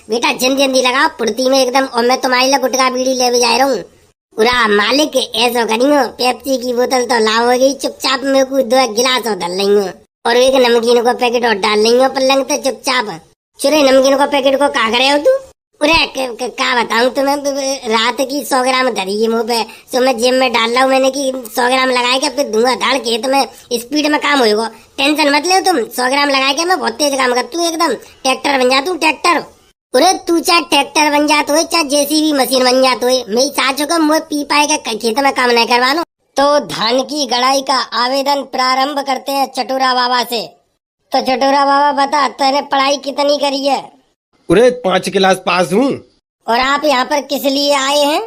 बेटा जल्दी जल्दी लगाओ पुड़ती में एकदम, और मैं तुम्हारी लिए गुटखा बीड़ी ले जा रहा हूँ। पूरा मालिक ऐसा करियो, पेप्सी की बोतल तो लाओगी, चुपचाप मेरे को 2 गिलास और डाल लेंगे, और एक नमकीन को पैकेट और डाल लेंगे पलंग पे चुपचाप। चुरे नमकीन को पैकेट को का करे हो तू? अरे क्या बताऊं तुम्हें, रात की 100 ग्राम धरी है मुँह पे, तो मैं जेब में डाल रहा हूँ मैंने कि 100 ग्राम लगाए के फिर धुआं खेत में स्पीड में काम होगा। टेंशन मत ले तुम, 100 ग्राम लगाए के मैं बहुत तेज काम करती हूँ, एकदम ट्रैक्टर बन जाता हूँ, ट्रैक्टर। अरे तू चाहे ट्रैक्टर बन जाता हो चाहे जेसीबी मशीन बन जाता हो, मेरी सासू को मुँह पी पाए के खेत में काम नहीं करवा लो। तो धान की गड़ाई का आवेदन प्रारंभ करते हैं चटोरा बाबा से। तो चटोरा बाबा बता, तूने पढ़ाई कितनी करी है? अरे 5 क्लास पास हूँ। और आप यहाँ पर किस लिए आए हैं?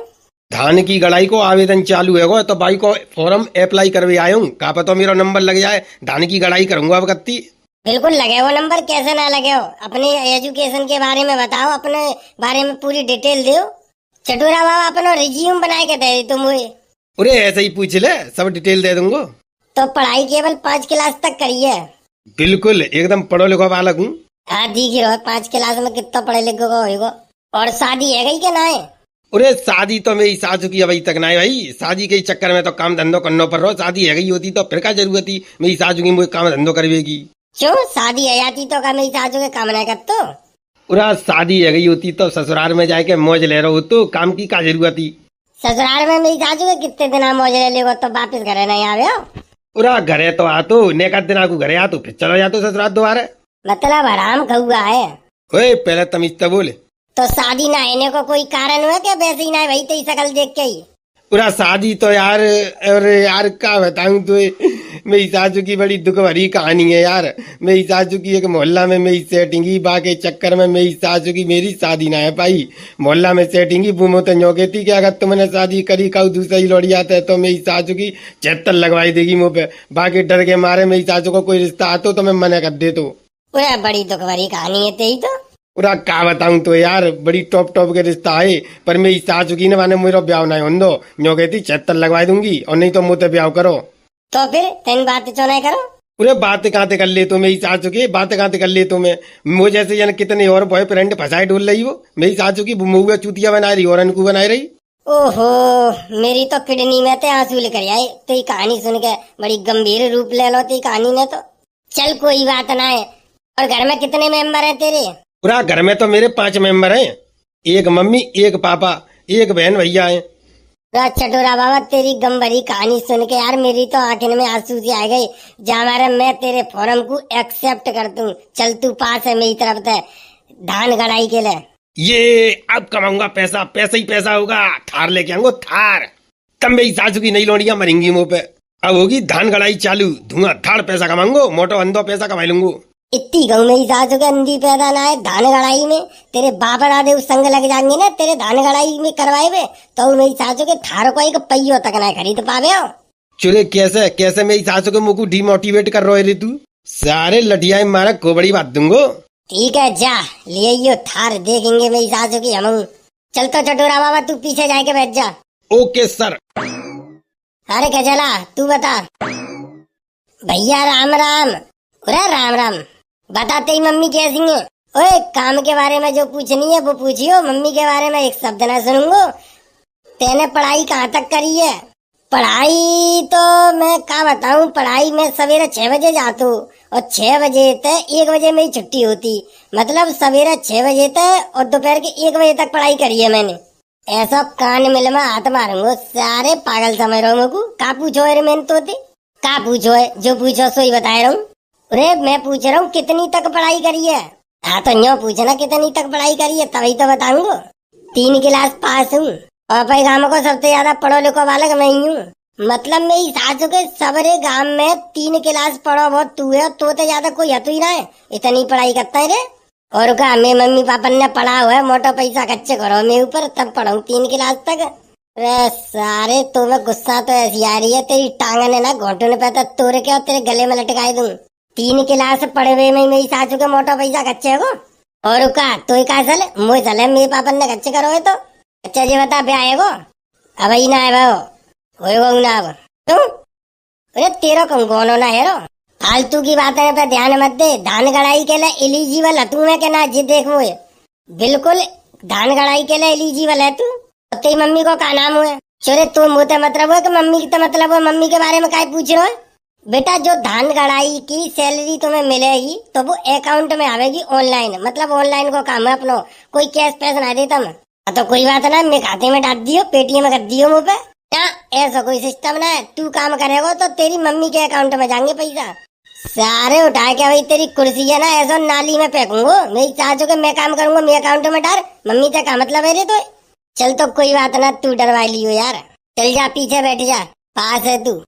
धान की गड़ाई को आवेदन चालू है तो भाई को फॉर्म अप्लाई करवे आया हूँ, का पता मेरा नंबर लग जाए, धान की गड़ाई करूंगा अब कत्ती। बिल्कुल लगे हो नंबर, कैसे ना लगे हो। अपने एजुकेशन के बारे में बताओ, अपने बारे में पूरी डिटेल दो। चटोरा बाबा अपना रिज्यूम बनाए के दे तुम। अरे ऐसे ही पूछ ले, सब डिटेल दे दूंगा। तो पढ़ाई केवल 5 क्लास तक करी है? बिल्कुल एकदम पढ़ो लिखो बालक हूँ। हाँ ठीक है, 5 क्लास में कितना पढ़े लिखे होगा। और शादी है गई क्या ना है? अरे शादी तो मेरी सासू की अभी तक ना है भाई, शादी के चक्कर में तो काम धंधो करना पड़ रहा। शादी है गई होती तो फिर क्या जरूरत थी मेरी सासू की मुझे काम धंधो करवेगी। क्यों शादी है जाती तो का मेरी सासू के काम नहीं करते? पूरा शादी है गई होती तो ससुराल में जाके मौज ले रहा हो, तो काम की क्या जरूरत थी। ससुराल में मेरी सासू के कितने दिन मौज ले लेगो तो वापिस घरे नहीं आवे हो? पूरा घरे तो आ तो नेका दिन आकू घरे आ तो फिर चलो जा तो ससुराल दोबारा। मतलब हराम खहुआ है। ओए पहले तमीज तो बोले। तो शादी ना होने को कोई कारण हुआ क्या? वैसे ही ना भाई तेरी शकल देख के ही। पूरा शादी तो यार, अरे यार क्या बताऊं तो मेरी सासू की बड़ी दुख भरी कहानी है यार। मेरी सासू की एक मोहल्ला में मेरी सेटिंगी बाके चक्कर में मेरी सासू की मेरी शादी ना है पाई। मोहल्ला में सेटिंगी बूमो तो न्योके थी कि अगर तुमने शादी करी काऊ दूसरी लौड़ी आता है तो मेरी सासू की 76 लगवाई देगी मुँह पे। बाकी डर के मारे मेरी सासू को कोई रिश्ता आतो तो मैं मना कर दे तो। बड़ी दुख भरी कहानी है तेरी तो। पूरा क्या बताऊं तो यार, बड़ी टॉप के रिश्ता है, पर मेरी सासू की ने माने मेरा ब्याह नहीं होने दो। न्यो कहती 76 लगवा दूंगी और नहीं तो मुझे ब्याह करो। तो फिर तेन बात क्यों नहीं करो? पूरे बात कहाँ कर ले तो मेरी सासू की बात कहाँ कर ले तो मैं मुझे जैसे यानी कितने और बॉयफ्रेंड फंसाए डोल रही हो। मेरी सासू की मुँह चूतिया बना रही और अनकू बनाई रही। ओहो, मेरी तो किडनी में ते आंसू लेकर आए तेरी कहानी सुन के। बड़ी गंभीर रूप ले लो तेरी कहानी ने तो। चल कोई बात ना है। और घर में कितने मेंबर हैं तेरे? पूरा घर में तो मेरे 5 मेंबर हैं, एक मम्मी एक पापा एक बहन भैया है। चटोरा बाबा तेरी गंभीर कहानी सुन के यार मेरी तो आंखों में आंसू से आ गए। जा मारे मैं तेरे फॉर्म को एक्सेप्ट कर दूं। चल तू पास है मेरी तरफ से धान गड़ाई के लिए। ये अब कमाऊंगा पैसा, पैसा ही पैसा होगा। थार लेके आऊंगा थार, तब मेरी सासू की नई लौड़ियां मरेंगी मुंह पे। अब होगी धान गड़ाई चालू, धुआं धाड़ पैसा कमाऊंगा, मोटो अंधो पैसा कमा लूंगा। इतनी गऊ मेरी सासू के अंधी पैदा ना है धान गड़ाई में। तेरे बाप दादे उस संग लग जाएंगे ना तेरे धान गड़ाई में करवाए हुए, तो मेरी सासू के थार को एक पहियो तक ना खरीद पावे हो। चुरे कैसे कैसे मेरी सासू के मुंह को डिमोटिवेट कर रहे रे तू। सारे लटिया मारा कोबड़ी बात दूंगो। ठीक है जा ले यो थार, देखेंगे मेरी सासू की हम। चल तो चटोरा बाबा तू पीछे जाके बैठ जा। Okay sir. अरे क्या चला तू बता। भैया राम राम। अरे राम राम। बता तेरी मम्मी कैसी है? ओए काम के बारे में जो पूछनी है वो पूछियो, मम्मी के बारे में एक शब्द ना सुनूंगो। तेने पढ़ाई कहाँ तक करी है? पढ़ाई तो मैं क्या बताऊं, पढ़ाई में सवेरे 6 बजे जाता हूँ और 6 बजे तक 1 बजे मेरी छुट्टी होती। मतलब सवेरे 6 बजे तक और दोपहर के 1 बजे तक पढ़ाई करी है मैंने। ऐसा कान मिल में हाथ मारूंगा, सारे पागल समझ रहा हूँ। का पूछो है मैंने तो का पूछो है, जो पूछो सो ही बता रहा हूँ। अरे मैं पूछ रहा हूँ कितनी तक पढ़ाई करी है? हाँ तो न्यो पूछना कितनी तक पढ़ाई करी है तभी तो बताऊंगा। 3 क्लास पास हूँ और भाई गाँव को सबसे ज्यादा पढ़ो लिखो बालक मैं ही हूँ। मतलब मेरी सासू के सबरे गांव में 3 क्लास पढ़ो बहुत तू है, तो ज्यादा कोई हतु ही ना है, इतनी पढ़ाई करता है रे। और का मैं मम्मी पापा ने पढ़ा हुआ है, मोटा पैसा कच्चे करो मेरे ऊपर तब पढ़ाऊँ 3 क्लास तक। अरे सारे तुम्हें गुस्सा तो ऐसी आ रही है, तेरी टांगन है ना घोटने पे तो तोड़ के और तेरे गले में लटकाए दूं। 3 क्लास पढ़े हुए में मेरी सासू के मोटा पैसा कच्चे हो। और का तो का चले मुझे चले मेरे पापा ने कच्चे करो है तो। अच्छा जी बता ब्याह है वो? अब ही ना है वो ना अब तू। अरे तेरा कौन होना है रो? फालतू की बातें पे ध्यान मत दे। धान गड़ाई के लिए एलिजिबल हतू मैं के ना जी देख मुझे बिल्कुल धान गड़ाई के लिए एलिजिबल है तू। तेरी मम्मी को का नाम हुआ? चोरे तू मुझे मतलब है कि मम्मी की तो मतलब है, मम्मी के बारे में काय पूछ रहे हो? बेटा जो धान गड़ाई की सैलरी तुम्हें मिलेगी तो वो अकाउंट में आवेगी ऑनलाइन, मतलब ऑनलाइन को काम है अपनो, कोई कैश पैसा ना देता मैं। तो कोई बात ना, मैं खाते में डाल दियो, पेटीएम में कर दियो मुँह पे। क्या ऐसा कोई सिस्टम ना है? तू काम करेगा तो तेरी मम्मी के अकाउंट में जाएंगे पैसा सारे उठा के। भाई तेरी कुर्सी है ना ऐसा नाली में फेंकूंगा, मेरी चाचो के मैं काम करूंगा, मेरे अकाउंट में डाल, मम्मी तक का मतलब है रे तो। चल तो कोई बात ना, तू डरवा लियो यार, चल जा पीछे बैठ जा, पास है तू।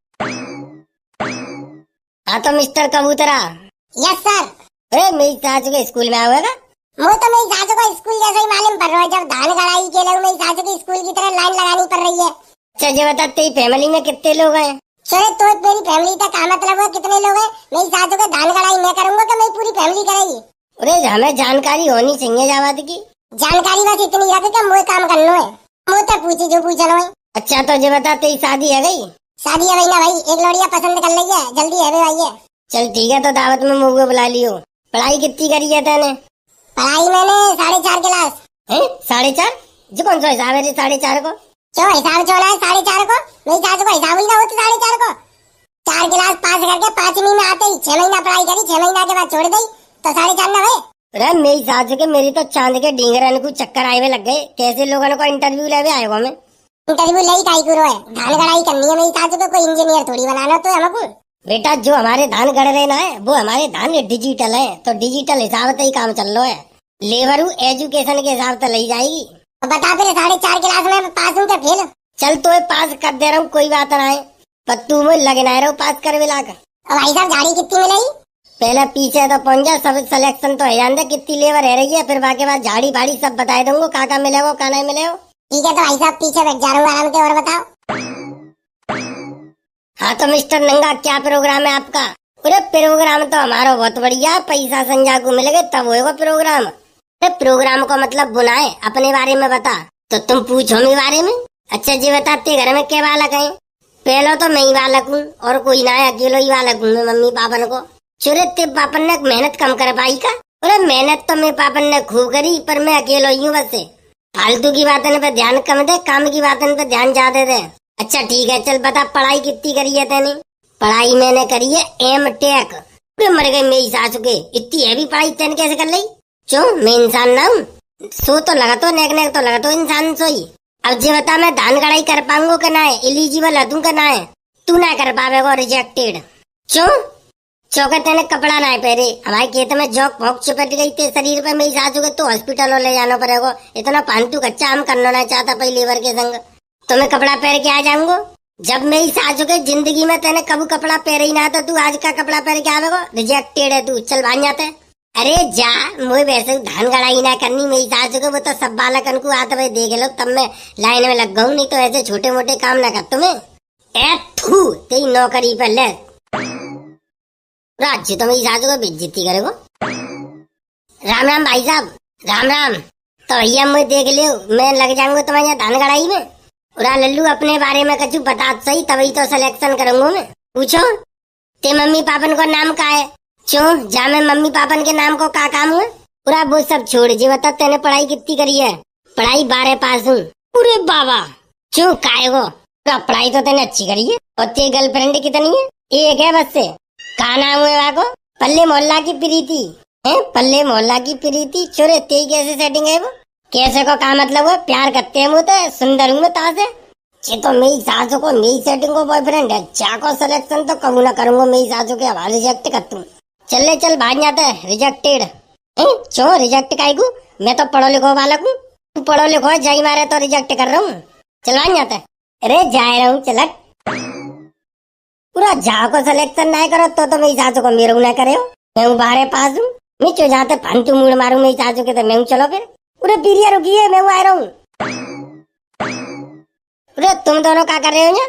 हाँ तो मिस्टर कबूतरा। Yes sir. अरे मेरी चाचू के स्कूल में आवेगा? वो तो मेरी सासू को स्कूल जैसा ही मालूम पड़ रहा है, जब धान गड़ाई के लिए मेरी सासू की स्कूल की तरह लाइन लगानी पड़ रही है। अच्छा ये बता तेरी फैमिली में कितने लोग हैं? चले तो मेरी फैमिली का क्या मतलब है, कितने लोग हैं? मेरी सासू को धान गड़ाई मैं करूंगा कि मेरी पूरी फैमिली करेगी? अरे हमें जानकारी होनी चाहिए जावाद की। जानकारी बस इतनी रखे कि मुझे काम करना है, मुझे पूछी जो पूछना है। अच्छा तो ये बता तेरी शादी है गई? शादी है भाई ना भाई, एक लड़िया पसंद कर ली है, जल्दी है भाई है। चल ठीक है, तो दावत में मुझे बुला लियो। पढ़ाई कितनी करी है तेने? पढ़ाई मैंने 4.5 क्लास। है 4.5? जो कौन सा हिसाब है 4.5 को? जो हिसाब चला है 4.5 को, मेरी सासू को हिसाब ही ना होती 4.5 को। 4 क्लास पास करके 5वीं में आते ही 6 महीना पढ़ाई करी, 6 महीना के बाद छोड़ दी तो 4.5 ना भाई। अरे मेरी सासू के मेरी तो चांद के ढींगरन को चक्कर आए हुए लग गए, कैसे लोगों को इंटरव्यू ले आए हो? मैं इंटरव्यू ले काई करो है, धान गड़ाई करनी है मेरी सासू को, कोई इंजीनियर थोड़ी बनाना तो हमको। बेटा जो हमारे धान गड़ रहे ना है वो हमारे धान डिजिटल है, तो डिजिटल हिसाब से ही काम चल रहा है, लेबर एजुकेशन के हिसाब से ले जाएगी। तो बता फिर 4.5 क्लास में पास हूँ तो फेल? चल तो पास कर दे रहा हूँ, कोई बात ना है, पर तू मुझे लगना रहो पास कर मिला कर। भाई साहब झाड़ी कितनी मिलेगी? पहले पीछे तो पहुंच जा, सब सिलेक्शन तो है जान दे कितनी लेबर है रही है, फिर बाकी बाद झाड़ी भाड़ी सब बता दूंगा, का मिलेगा का नहीं मिलेगा। ठीक है तो भाई साहब पीछे बैठ जा रहा हूँ आराम से, और बताओ। हाँ तो मिस्टर नंगा क्या प्रोग्राम है आपका? अरे प्रोग्राम तो हमारा बहुत बढ़िया, पैसा संजा को मिलेगा तब होगा प्रोग्राम। अरे प्रोग्राम को मतलब बुनाए, अपने बारे में बता। तो तुम पूछो मेरे बारे में। अच्छा जी बताते घर में क्या बालक है? पहले तो मैं ही बालक हूँ और कोई ना है, अकेलो ही बालक हूँ मैं मम्मी पापन को। चुरे ते पापन ने मेहनत कम कर पाई का? अरे मेहनत तो मेरे पापन ने खूब करी, पर मैं अकेलो ही हूँ बस। फालतू की बातों पे ध्यान कम दे, काम की बातों पे ध्यान ज्यादा दे। अच्छा ठीक है, चल बता पढ़ाई कितनी करी है तेने? पढ़ाई मैंने करी है एम टेक। मर गई मेरी सासू के, इतनी हैवी पढ़ाई तेने कैसे कर ली? क्यों मैं इंसान ना हूँ? सो तो लगा तो नेक तो लगा तो इंसान सोई। अब जे बता मैं धान गड़ाई कर पाऊंगा कि ना है, एलिजिबल है तू का ना है? तू ना कर पावेगा, रिजेक्टेड। क्यों? चौके तेने कपड़ा ना पहरे, हमारे खेत में जौक भौक चिपट गई थे शरीर पे, मेरी सासू के तो हॉस्पिटल ले जाना पड़ेगा, इतना फालतू कच्चा हम करना ना चाहता पहली लेबर के संग, तो मैं कपड़ा पहन के आ जाऊंगा। जब मेरी सासू के जिंदगी में तेने कभी कपड़ा पहरे ही ना, तो तू आज का कपड़ा पहन के आवेगा? रिजेक्टेड है तू, चल भाग जाते। अरे जा, मुझे वैसे धान गड़ाई ना करनी, मेरी सासू को वो तो सब बालकन को आता भाई देख लो, तब मैं लाइन में लग गऊ, नहीं तो ऐसे छोटे मोटे काम ना कर तुम्हें। ए थू तेरी नौकरी पर ले राज्य, तो मेरी सासू को बेइज्जती करेगो। राम राम भाई साहब, राम राम। तो भैया मुझे देख लियो, मैं लग जाऊंगा तुम्हारे यहाँ धान गड़ाई में। उरा लल्लू अपने बारे में कछु बता सही, तभी तो सिलेक्शन करूंगा मैं। पूछो ते मम्मी पापन को नाम का है? क्यों जा मैं मम्मी पापन के नाम को का काम हुआ? पूरा वो सब छोड़ जी, बता तेने पढ़ाई कितनी करी है? पढ़ाई 12 पास हूँ। पूरे बाबा क्यों काहे को? पढ़ाई तो तेने अच्छी करी है। और तेरी गर्लफ्रेंड कितनी है? एक है बस से। का नाम है वाको? पल्ले मोहल्ला की प्रीति है, पल्ले मोहल्ला की प्रीति। चोरे तेरी कैसे सेटिंग है वो? कैसे को का मतलब है? प्यार करते हैं मुझे, सुंदर हूँ मैं तासे। ये तो मेरी सासू को मेरी सेटिंग को बॉयफ्रेंड है, चा को सिलेक्शन तो कबू ना करूंगा, मेरी सासू के हवाले रिजेक्ट कर तू। चल चल भाग जाता है, रिजेक्टेड। क्यों रिजेक्ट काहे को? मैं तो पढ़ो लिखो बालक हूँ, तू पढ़ो लिखो है, जाई मारे तो रिजेक्ट कर रहा हूँ। चल भाग जाता है। अरे जा रहा हूँ चल। पूरा जा को सिलेक्शन ना करो तो मेरी सासू को मेरे ना करे हो। मैं हूँ 12 पास हूँ, मैं चो जाते फालतू मूड मारू मेरी सासू के, तो मैं हूँ चलो फिर। पूरे पीरिया रुकिए, मैं आ रहा हूँ। पूरे तुम दोनों क्या कर रहे हो?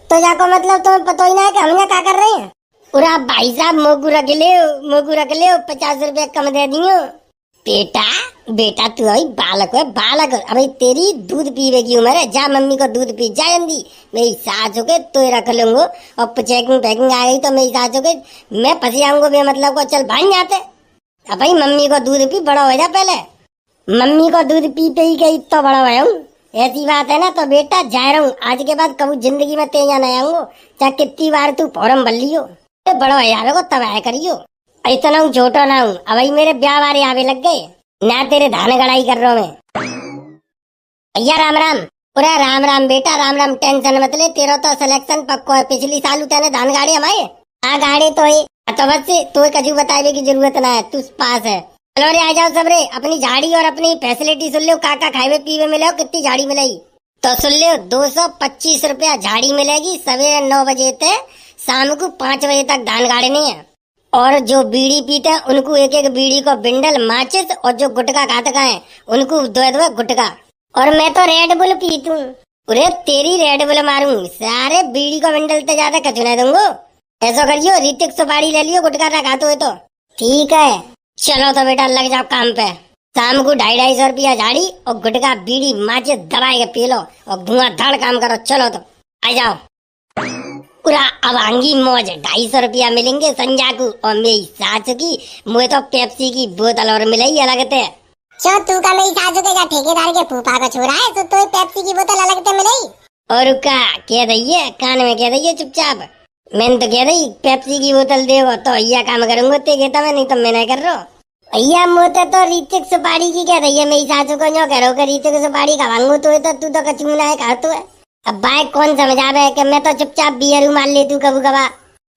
तो जाको मतलब तुम्हें पता ही ना है कि हम यहाँ क्या कर रहे हैं? पूरा भाई साहब मोगू रख ले 50 रुपए कम दे दियो। बेटा तू अभी बालक है, बालक। अभी तेरी दूध पीवे की उम्र है, जा मम्मी को दूध पी जा जल्दी। मेरी सासू के तो रख लूंगा, और पैकिंग आ गई तो मेरी सासू के मैं फंस जाऊंगा बे मतलब को। चल भाई जाते अब भाई, मम्मी को दूध पी, बड़ा हो जा पहले। मम्मी को दूध पी पे ही गई तो बड़ा हुआ हूँ। ऐसी बात है ना तो बेटा जा रहा हूँ, आज के बाद कभी जिंदगी में तेजा नहीं आऊंगा, चाहे कितनी बार तू फॉर्म भर लियो। बड़ा यार को तब आया करियो, इतना हूँ छोटा ना हूँ। अब मेरे ब्याह वारे आवे लग गए ना, तेरे धान गड़ाई कर रहा हूँ मैं। भैया राम राम। पूरा राम राम बेटा राम राम, टेंशन मत ले, तेरा तो सिलेक्शन पक्को है। पिछली साल तेने धान गाड़ी हमारे आ गाड़ी तो है, तो बस तो कजू बतावे की जरूरत ना है, तू पास है। चलो रे आ जाओ सब रे, अपनी झाड़ी और अपनी फैसिलिटी सुन लो, काका खावे पीवे मिले, कितनी झाड़ी मिलेगी तो सुन लो। 225 रुपया झाड़ी मिलेगी, सवेरे 9 बजे से शाम को 5 बजे तक धान गाड़नी है। और जो बीड़ी पीते हैं उनको एक एक बीड़ी को बिंडल माचिस, और जो गुटखा खाते हैं उनको 2 गुटखा। और मैं तो रेड बुल पीतू, अरे तेरी रेड बुल मारूं, सारे बीड़ी को बिंडल तो ज्यादा कचू नहीं दूंगो। ऐसा करियो ऋतिक सुपारी ले लियो, गुटखा ना खाते हो तो ठीक है। चलो तो बेटा लग जाओ काम पे, शाम को 250-250 रुपया झाड़ी और गुटखा बीड़ी माचिस दबाई के पी लो और धुआंधार काम करो। चलो तो आ जाओ। पूरा अवांगी मौज, 250 रुपया मिलेंगे संजा को और मेरी सास की मुझे तो पेप्सी की बोतल और मिलेगी अलग से। क्यों तू का मेरी सासू के ठेकेदार के फूफा का छोरा है तो पेप्सी की बोतल अलग से मिलेगी। और का कह दइए, कान में कह दइए चुपचाप, मैंने तो कह रही पेप्सी की बोतल देवो तो भैया काम करूंगा, ते कहता मैं नहीं तो मैं नहीं कर रहा भैया। मोते तो रीतिक सुपारी की कह दइए, मेरी सासू को जो करो कि रीतिक सुपारी खावांगू तो तू तो कचूना है खा तो है। अब बाइक कौन समझावे कि मैं तो चुपचाप बियर मार ले तू कबू कबा।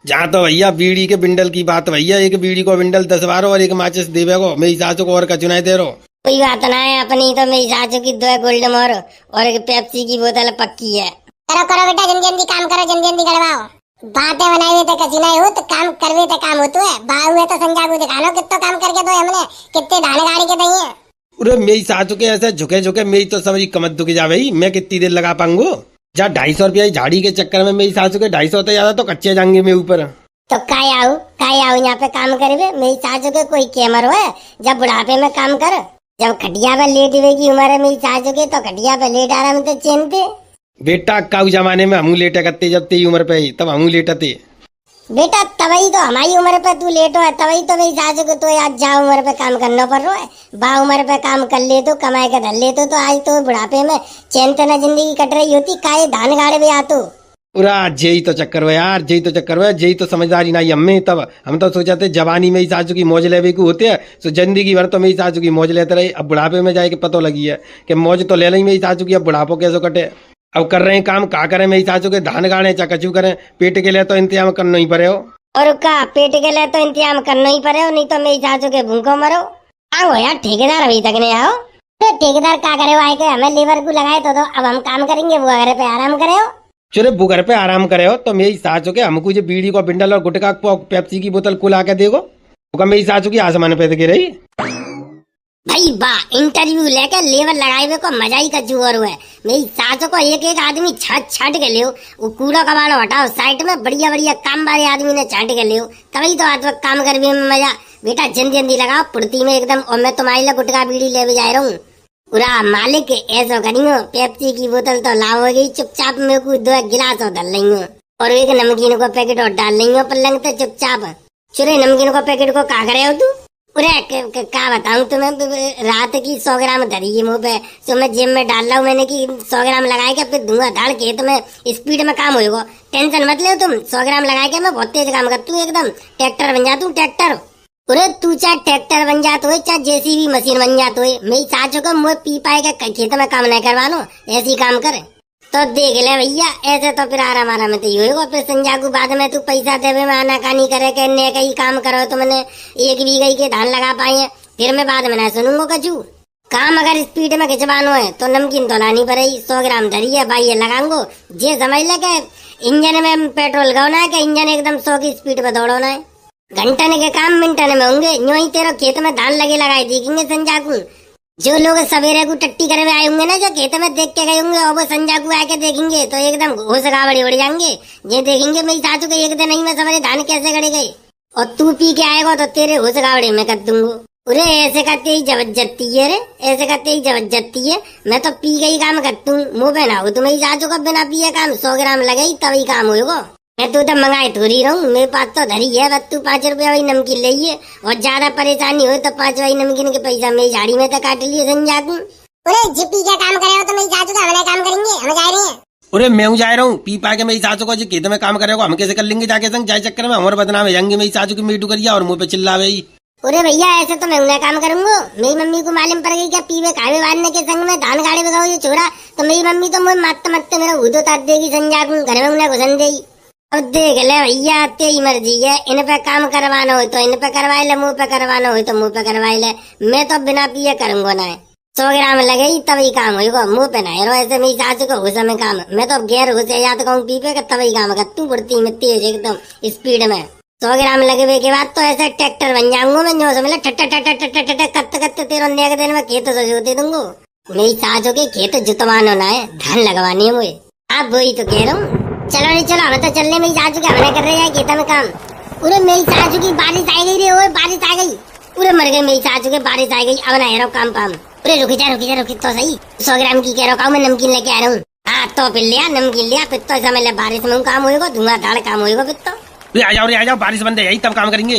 जहाँ तो भैया बीड़ी के बिंडल की बात, भैया एक बीड़ी को बिंडल 10 बार और एक माचिस देवे को, मेरी सासू को और कचुनाई दे रहो। कोई बात ना है, अपनी तो मेरी सासू की 2 गोल्ड मोर और एक पेप्सी की बोतल पक्की है। करो करो बेटा, जल्दी जल्दी काम करो, जल्दी जल्दी करवाओ। बातें बनाए हुए तो कचुनाई हो तो काम करवे तो काम होतो है। बाहु है तो संजा को दिखानो कितना काम करके दो हमने, कितने धान गाड़ी के दई है। अरे मेरी सासू के ऐसे झुके झुके मेरी तो समझी कमर दुख जावे, मैं कितनी देर लगा पाऊंगू। जहाँ 250 रुपया झाड़ी के चक्कर में मेरी सासू के 250 होते ज्यादा तो कच्चे जाएंगे मैं ऊपर। तो काय आऊ यहाँ पे काम करे, मेरी सासू के कोई कैमर हो जब बुढ़ापे में काम कर, जब खटिया पे लेट हुए की उम्र है मेरी सासू के तो खटिया पे लेट आराम से चैन पे। बेटा काऊ जमाने में हमू लेटे करते, जब तेरी उम्र पे तब हमू लेटते। बेटा तभी तो हमारी उम्र पे तू लेटो है, तभी तो मेरी सासू को तो आज जा उम्र पे काम करना पड़ रहा है। बा उम्र पे काम कर ले तो कमाए के धर ले तो आज तो बुढ़ापे में चैन तना जिंदगी कट रही होती, काये धान गाड़े में आतो। पूरा जेई तो चक्कर हुआ यार, जेई तो चक्कर हुआ, जेई तो समझदारी नहीं हमें। तब हम तो सोचाते जवानी में ही सासू की मौज लेवे को होते है, तो जिंदगी भर तो मेरी सासू की मौज लेते रहे। अब बुढ़ापे में जाके पता लगी है कि मौज तो ले ली मेरी सासू की, अब बुढ़ापो कैसे कटे। अब कर रहे हैं काम, का करें मेरी सासू के धान गाड़े चकचू करें, पेट के लिए तो इंतजाम करना ही पड़े हो। और का पेट के लिए तो इंतजाम करना ही पड़े हो, नहीं तो मेरी सासू के भूखों मरो। आओ यार ठेकेदार अभी तक नहीं आओ, तो ठेकेदार क्या करे आए के हमें लेबर को लगाए तो अब हम काम करेंगे, वो घर पे आराम करे हो। चलो वो घर पे आराम करे हो तो मेरी सासू के हमको जो बीड़ी को बिंडल और गुटखा पेप्सी की बोतल को ला के देगो, तो मेरी सासू की आसमान पे गिर रही। भाई वाह, इंटरव्यू लेकर लेबर लगाए हुए को मजा ही कचू और हुआ है। मेरी सासू को एक एक आदमी छट के ले, वो कूड़ा कबाड़ो हटाओ साइड में, बढ़िया बढ़िया काम वाले आदमी ने छाट के ले, तभी तो आज काम करने में मजा। बेटा जल्दी जल्दी लगाओ पुर्ती में एकदम, और मैं तुम्हारे लिए गुटखा बीड़ी ले जा रहा हूँ। पूरा मालिक ऐसा करियो, पेप्सी की बोतल तो लाओगी, चुपचाप मेरे को 2 गिलास और डाल लेंगे और एक नमकीन को पैकेट और डाल लेंगे पलंग पे चुपचाप। चुरे नमकीन को पैकेट को का करे हो तू? क्या बताऊं तुम्हें, रात की 100 ग्राम धरी मुँह पे, तो मैं जिम में डाल रहा हूँ मैंने कि 100 ग्राम लगाए के फिर धुआंधार खेत में स्पीड में काम होगा। टेंशन मत ले तुम, 100 ग्राम लगाए के मैं बहुत तेज काम करती हूँ, एकदम ट्रैक्टर बन जाता हूँ ट्रैक्टर। अरे तू चाहे ट्रैक्टर बन जाता हो चाहे जेसीबी मशीन बन जाता हो, मेरी सासू को मुँह पी पाए के खेत में काम नहीं करवानो, ऐसी काम करे तो देख ले भैया। ऐसे तो फिर आराम आराम तो ही होगा, फिर संजा को बाद में तू पैसा देवे में आनाकानी करे के ने कहीं काम करो तो मैंने 1 बीघा के धान लगा पाए, फिर मैं बाद में ना सुनूंगा कचू। काम अगर स्पीड में खिंचवानो है तो नमकीन तो लानी पड़ेगी, 100 ग्राम धरी है भाई ये लगाऊंगो। जे समझ लगे इंजन में पेट्रोल गौना है कि इंजन एकदम 100 की स्पीड पे दौड़ना है, घंटन के काम मिनटन में होंगे। यूं ही तेरे खेत में धान लगे लगाए देखेंगे संजा को, जो लोग सवेरे को टट्टी करे आए होंगे ना, जो खेत में देख के गए होंगे और वो संजा को आके देखेंगे तो एकदम घोष गावड़ी उड़ जाएंगे। ये देखेंगे मेरी सासू के एक दिन नहीं मैं सवेरे धान कैसे गड़े गए, और तू पी के आएगा तो तेरे घोष गावड़ी में कर दूंगा। अरे ऐसे करते ही जबरदस्ती है रे, ऐसे करते ही जबरदस्ती है। मैं तो पी के ही काम करती हूँ, मुँह पे ना हो तो मेरी सासू का बिना पिए काम 100 ग्राम लगे तभी काम होगा। मैं तू तो मंगाए थोड़ी रहूं, मेरे पास तो धरी है बस। तू 5 रुपया वाली नमकीन लीजिए और ज्यादा परेशानी हो तो 5 वाली नमकीन के पैसा मेरी झाड़ी में तो काट लिए संजाकू। अरे जिप्पी क्या काम करे हो तो मेरी सासू का हमारा काम करेंगे, हम जा रहे हैं। अरे मैं जा रहा हूँ पी पा के मेरी सासू को जो खेत में काम करेगा हम कैसे कर लेंगे जाके संग जाए चक्कर में हमारे बदनाम है जाएंगे। मेरी सासू की मीटू करिया और मुंह पे चिल्लावे। अरे भैया ऐसे तो मैं उन्हें काम करूंगा। मेरी मम्मी को मालूम पड़ गई क्या पीवे खावे वारने के संग में धान गाड़े बगाओ ये छोरा, तो मेरी मम्मी तो मुझे मारते मारते मेरा उदो तार देगी संजाकू, घर में उन्हें घुसन देगी। अब देख ले भैया तेरी मर्जी है, इन पे काम करवाना हो तो इन पे करवाए ले, मुंह पे करवाना हो तो मुंह पे करवाए ले। मैं तो बिना पिए करूंगा ना। 100 ग्राम लगेगी तभी काम होगा, मुंह पे ना रो ऐसे मेरी सासू को घुसा में काम। मैं तो गैर घुसे या तो कहूँ पीपे का तभी काम कर। तू बढ़ती में तेज एकदम स्पीड में 100 ग्राम लगे के बाद तो ऐसे ट्रैक्टर बन जाऊंगा मैं, जो समझ कत्ते कत्ते तेरह के दिन में खेत से जोते दूंगा। मेरी सासू के खेत जुतवान होना है, धान लगवानी है मुझे। आप वही तो कह रहा हूँ। चलो नहीं चलो हमें तो चलने मेरी सासू के हमने कर रहे हैं खेत में काम। पूरे मेरी सासू की बारिश आ गई रे, ओए बारिश आ गई, पूरे मर गए मेरी सासू के, बारिश आ गई। अब ना हेरो काम पाम। अरे रुकी जा तो सही, 100 ग्राम की कह रहा हूँ मैं नमकीन लेके आ रहा हूँ। हाँ तो फिर लिया नमकीन लिया, फिर तो समय बारिश में काम होगा, धुआंधार काम होगा फिर तो। आ जाओ बारिश बंद है यही तब काम करेंगे।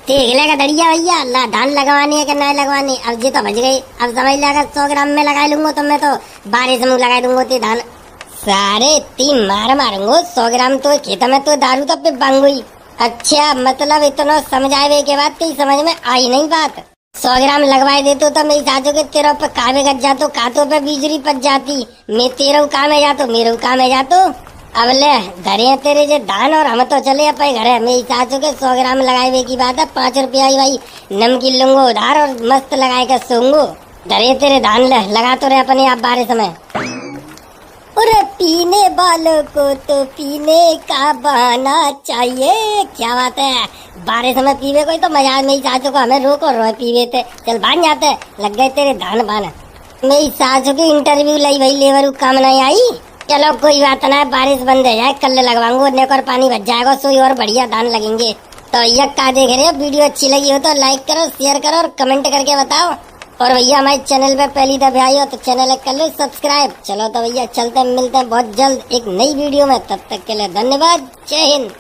देख लेगा दड़िया भैया अल्लाह धान लगवाने है कि नहीं लगवाने। अब ये तो बच गई, अब समझ लेगा 100 ग्राम में लगा लूंगा तो मैं तो बारिश में लगा दूंगा ते धान सारे 3 मारूंगा। 100 ग्राम तो खेत में तो दारू तो पे बांगुई। अच्छा मतलब इतना समझावे के बाद तो समझ में आई नहीं बात। 100 ग्राम लगवाए देते तो मेरी सासू के तेरह पे कावे गज जातो, कातों पे बिजली पच जाती, मैं तेरह काम है जातो, मेरे काम है जातो। अब ले धरे तेरे जो धान और हम तो चले अपने घर है। मेरी सासू के 100 ग्राम लगाए की बात है, 5 रुपया ही भाई नमकीन लूंगो उधार और मस्त लगाए कर सोंगो। धरे तेरे धान ले लगा तो रहे अपने आप बारिश में। अरे पीने वालों को तो पीने का बहाना चाहिए, क्या बात है। बारिश में पीवे कोई तो मजा। मेरी सासू को हमें रोको रो पीवे थे, चल भाग जाते लग गए तेरे धान बाना। मेरी सासू की इंटरव्यू लाई भाई लेबर काम नहीं आई। चलो कोई बात ना, बारिश बंद हो जाए कल लगवाऊंगा, नेक और पानी बच जाएगा, सोई और बढ़िया धान लगेंगे। तो ये का देख रहे हो, वीडियो अच्छी लगी हो तो लाइक करो, शेयर करो और कमेंट करके बताओ। और भैया हमारे चैनल पे पहली दफा आई हो तो चैनल कर लो सब्सक्राइब। चलो तो भैया चलते मिलते हैं बहुत जल्द एक नई वीडियो में, तब तक के लिए धन्यवाद, जय हिंद।